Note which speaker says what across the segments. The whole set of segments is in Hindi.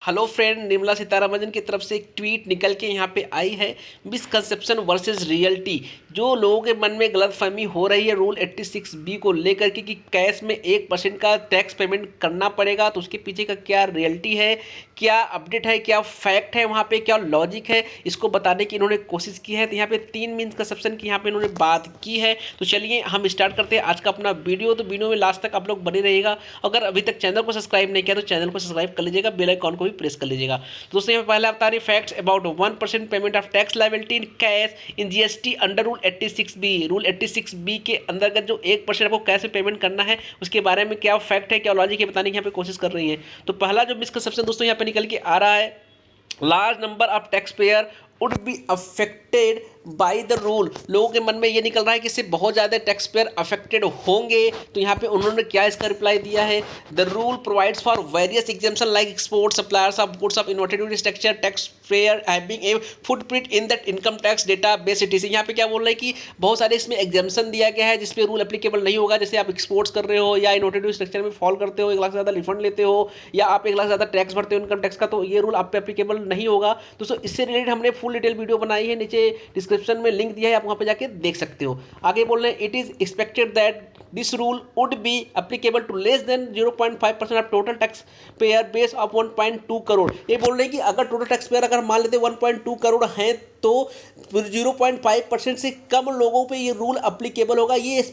Speaker 1: हेलो फ्रेंड, निर्मला सीतारमण की तरफ से एक ट्वीट निकल के यहाँ पे आई है। Misconception versus reality. जो लोगों के मन में गलतफहमी हो रही है रूल 86B को लेकर के कि कैश में 1% का टैक्स पेमेंट करना पड़ेगा, तो उसके पीछे का क्या रियलिटी है, क्या अपडेट है, क्या फैक्ट है, वहाँ पे क्या लॉजिक है, इसको बताने की इन्होंने कोशिश की है। तो यहाँ पे 3 मिसकंसेप्शन की यहाँ पे इन्होंने बात की है। तो चलिए हम स्टार्ट करते हैं आज का अपना वीडियो। तो वीडियो में लास्ट तक आप लोग बने रहिएगा। अगर अभी तक चैनल को सब्सक्राइब नहीं किया तो चैनल को सब्सक्राइब कर लीजिएगा, बेल आइकॉन को भी प्रेस कर लीजिएगा। तो दोस्तों यहाँ पे पहला बता रही facts about 1% payment of tax liability in cash in GST under rule 86B। Rule 86B के अंतर्गत जो 1% आपको कैश में पेमेंट करना है, उसके बारे में क्या फैक्ट है, क्या लॉजिक है, बताने की यहाँ पे कोशिश कर रही है। तो पहला जो मिसकंसेप्शन दोस्तों यहाँ पे निकल के आ रहा है, large number of tax payer would be affected by the rule. लोगों के मन में ये निकल रहा है कि इससे बहुत ज़्यादा टैक्स पेयर अफेक्टेड होंगे। तो यहाँ पे उन्होंने क्या इसका रिप्लाई दिया है, the rule provides for various exemption like export suppliers of goods of inverted structure tax payer having a footprint in that income tax data base it is. यहाँ पे क्या बोल रहे हैं कि बहुत सारे इसमें एग्जाम्पशन दिया गया है जिसपे रूल एप्लीकेबल नहीं होगा। जैसे आप एक्सपोर्ट्स कर रहे हो या इन्वर्टेड स्ट्रक्चर में फॉल करते हो, 1 लाख से ज़्यादा रिफंड लेते हो, या आप 1 लाख से ज़्यादा टैक्स भरते हो इनकम टैक्स का, तो ये रूल आप पे एप्लीकेबल नहीं होगा। दोस्तों इससे रिलेटेड हमने फुल डिटेल वीडियो बनाई है, नीचे डिस्क्रिप्शन में लिंक दिया है, आप वहाँ पे जाके देख सकते हो। आगे बोल रहे हैं, it is expected that this rule would be applicable to less than 0.5% of total tax payer base of 1.2 crore. ये बोल रहे हैं कि अगर टोटल टैक्स पेयर अगर मान लेते 1.2 करोड़ हैं तो 0.5% से कम लोगों पे ये रूल एप्लीकेबल होगा। ये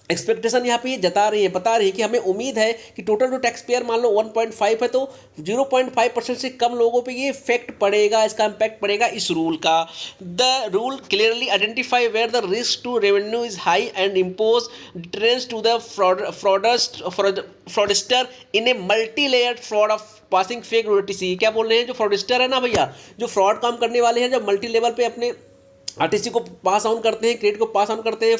Speaker 1: एक्सपेक्टेशन यहाँ पे ये जता रही है, बता रही है कि हमें उम्मीद है कि टोटल जो टैक्स पेयर मान लो 1.5 है तो 0.5% से कम लोगों पे ये इफेक्ट पड़ेगा, इसका इम्पैक्ट पड़ेगा इस रूल का। The rule clearly identify where the risk to revenue is high and impose deterrence to the fraudster in a multi layered fraud of passing fake notice. क्या बोल रहे हैं, जो फ्रॉडस्टर है ना भैया, जो फ्रॉड काम करने वाले हैं, जो मल्टी लेवल पे अपने आरटीसी को पास ऑन करते हैं, क्रेडिट को पास ऑन करते हैं,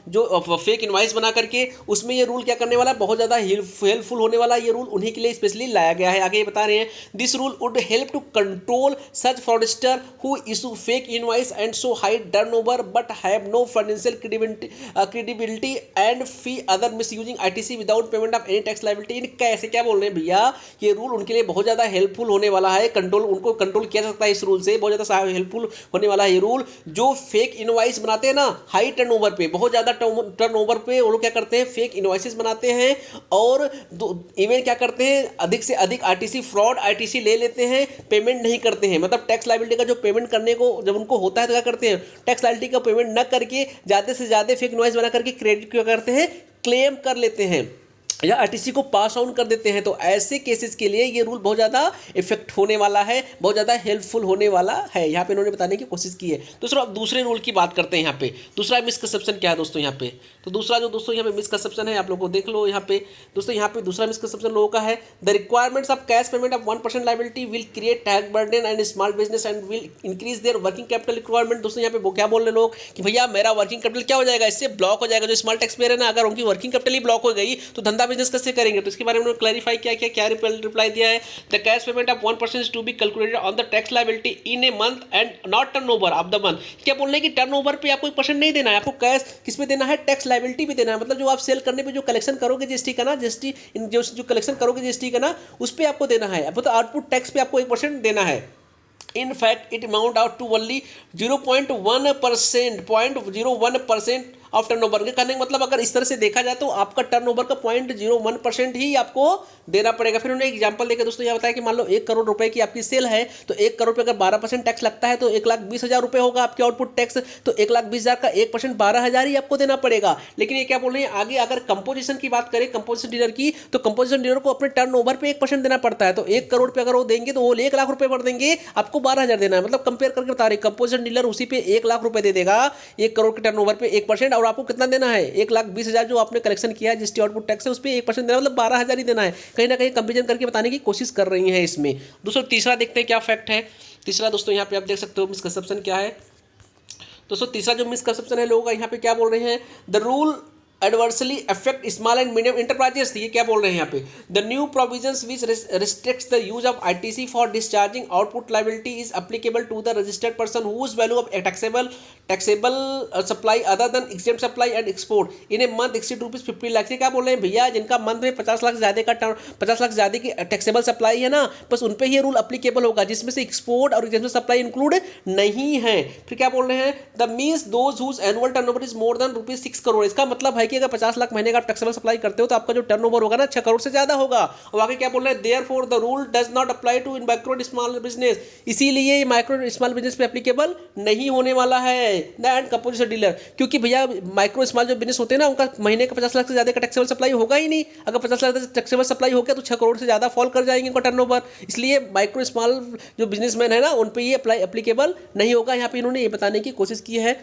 Speaker 1: जो फेक इनवाइस बना करके, उसमें ये रूल क्या करने वाला है, बहुत ज़्यादा हेल्पफुल होने वाला है। ये रूल उन्हीं के लिए स्पेशली लाया गया है। आगे ये बता रहे हैं, this rule would help to control such fraudster who issue fake invoice and show high turnover but have no financial credibility and further misusing ITC without payment of any tax liability in cash. क्या बोल रहे हैं भैया, ये रूल उनके लिए बहुत ज़्यादा हेल्पफुल होने वाला है। कंट्रोल उनको कंट्रोल किया जा सकता है इस रूल से, बहुत ज़्यादा हेल्पफुल होने वाला है ये रूल। जो फेक इनवॉइस बनाते हैं ना, हाई टर्नओवर पे, बहुत ज़्यादा टर्नओवर पे वो लोग क्या करते हैं, फेक इनवॉइसेस बनाते हैं और इवन क्या करते हैं, अधिक से अधिक आरटीसी फ्रॉड आरटीसी ले लेते हैं, पेमेंट नहीं करते हैं। मतलब टैक्स लायबिलिटी का जो पेमेंट करने को जब उनको होता है तो क्या करते हैं, टैक्स लायबिलिटी का पेमेंट न करके ज़्यादा से ज़्यादा फेक इनवॉइस बना करके क्रेडिट क्या करते हैं, क्लेम कर लेते हैं या आरटीसी को पास ऑन कर देते हैं। तो ऐसे केसेस के लिए ये रूल बहुत ज़्यादा इफेक्ट होने वाला है, बहुत ज़्यादा हेल्पफुल होने वाला है, यहाँ पे इन्होंने बताने की कोशिश की है। अब दूसरे रूल की बात करते हैं। यहाँ पे दूसरा मिसकंसेप्शन क्या है दोस्तों, यहाँ पे तो दूसरा जो दोस्तों यहाँ पे मिसकंसेप्शन है, आप लोगों को देख लो यहाँ पे दोस्तों, यहाँ पे दूसरा मिसकंसेप्शन लोगों का है, the requirements of cash payment of 1% liability will create tax burden and small business and will increase their working capital requirement. दोस्तों यहाँ पे वो क्या बोल रहे लोग कि भैया मेरा वर्किंग कैपिटल क्या हो जाएगा, इससे ब्लॉक हो जाएगा। जो स्मॉल टैक्स पेयर है ना, अगर उनकी वर्किंग कैपिटल ही ब्लॉक हो गई तो धंधा बिजनेस कैसे करेंगे। तो इसके बारे में उन्होंने क्लैरिफाई किया, क्या रिप्लाई दिया है, the cash payment of 1% to be calculated on the tax liability in a month and not turnover of the month. क्या बोल रहे हैं कि टर्नओवर पे आपको 1% नहीं देना है, आपको कैश किस पे देना है, टैक्स लायबिलिटी पे देना है। मतलब जो आप सेल करने पे जो कलेक्शन करोगे जीएसटी का ना, जीएसटी जो कलेक्शन करोगे जीएसटी का ना, उस पर आपको देना है। मतलब आउटपुट टैक्स पे आपको 1% देना है। In fact, it amount out to only 0.1% of turnover के करने का मतलब, अगर इस तरह से देखा जाए तो आपका टर्नओवर का 0.01% ही आपको देना पड़ेगा। फिर उन्होंने एग्जांपल देकर दोस्तों यह बताया कि मान लो 1 करोड़ रुपए की आपकी सेल है, तो 1 करोड़ पे अगर 12% टैक्स लगता है तो 1,20,000 रुपए होगा आपके आउटपुट टैक्स। तो 1,20,000 का 1% 12,000 ही आपको देना पड़ेगा। लेकिन ये क्या बोल रहे हैं आगे, अगर कंपोजिशन की बात करें, कंपोजिशन डीलर की, तो कंपोजिशन डीलर को अपने टर्नओवर पे 1% देना पड़ता है। तो 1 करोड़ पे अगर वो देंगे तो वो 1 लाख रुपए भर देंगे, आपको 12,000 देना है। मतलब कंपेयर करके बता रहे, कंपोजिशन डीलर उसी पे 1 लाख रुपए दे देगा 1 करोड़ के टर्नओवर पे 1%, और आपको कितना देना है, 1,20,000 जो आपने कलेक्शन किया है जीएसटी आउटपुट टैक्स है उस पर 1% देना, मतलब 12,000 ही देना है। कहीं ना कहीं कंपेरिजन करके बताने की कोशिश कर रही है इसमें। दोस्तों तीसरा देखते हैं क्या फैक्ट है। तीसरा दोस्तों यहाँ पे आप देख सकते हो मिसकंसेप्शन क्या है। दोस्तों तीसरा जो मिसकंसेप्शन है लोगों का, यहाँ पे क्या बोल रहे हैं, the rule adversely affect small and medium enterprises। ये क्या बोल रहे हैं यहाँ पे, the new provisions which restricts the use of ITC for discharging output liability is applicable to the registered person whose value of a taxable supply other than exempt supply and export in a month exceed rupees 50 lakh. ये क्या बोल रहे हैं भैया, जिनका मंथ में 50 लाख ज्यादा का 50 लाख ज्यादा की टैक्सेबल सप्लाई है ना, बस उन पे ये रूल अप्लीकेबल होगा, जिसमें से एक्सपोर्ट और एग्जेम्पल सप्लाई इंक्लूड नहीं है। फिर क्या बोल रहे हैं, the means those whose annual turnover is more than ₹6 crore. इसका मतलब है कि अगर 50 लाख महीने का टैक्सेबल सप्लाई करते हो तो आपका जो टर्नओवर होगा ना 6 करोड़ से ज्यादा होगा। और आगे क्या बोल रहे हैं, therefore the rule does not apply to in micro and small business. इसीलिए ये माइक्रो एंड स्मॉल बिजनेस पे एप्लीकेबल नहीं होने वाला है एंड कंपोजिशन डीलर, क्योंकि भैया माइक्रो स्मॉल जो बिजनेस होते हैं ना, उनका महीने का 50 लाख से ज्यादा का टैक्सेबल सप्लाई होगा ही नहीं। अगर 50 लाख टैक्सेबल सप्लाई हो गया तो 6 करोड़ से ज्यादा फॉल कर जाएंगे उनका टर्नओवर। इसलिए माइक्रो स्मॉल जो बिजनेसमैन है ना, उन पे ये एप्लीकेबल नहीं होगा। यहाँ पे इन्होंने ये बताने की कोशिश की है।